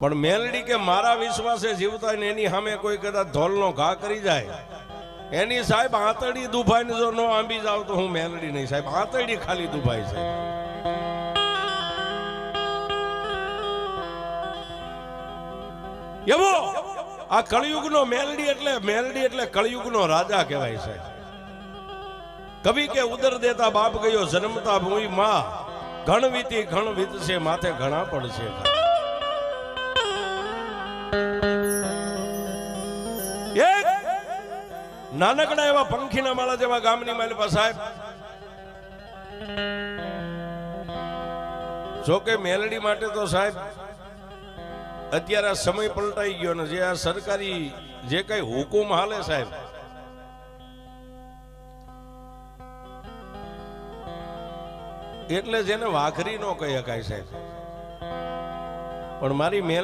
પણ મેલડી કે મારા વિશ્વાસે જીવતા ને એની સામે કોઈ કદાચ ધોલનો ઘા કરી જાય એની સાહેબ આંતરડી દુભાઈ ને જો નો આંબી જાવ તો હું મેલડી નહીં સાહેબ, આંતરડી ખાલી દુભાઈ છે. એવો આ કળિયુગનો મેલડી એટલે કળિયુગનો રાજા કહેવાય છે. કવિ કે ઉદર દેતા બાપ ગયો જન્મતા ભૂઈ માં, ઘણ વીતશે માથે ઘણા પડશે. એક નાનકડા એવા પંખીના માળા જેવા ગામની માલિપા સાહેબ, જોકે મેલડી માટે તો સાહેબ અત્યારે આ સમય પલટાઈ ગયો ને જે આ સરકારી જે કઈ હુકુમ હાલે સાહેબ, એટલે જેને વાઘરી નો કહી શકાય સાહેબ. પણ મારી મેલડી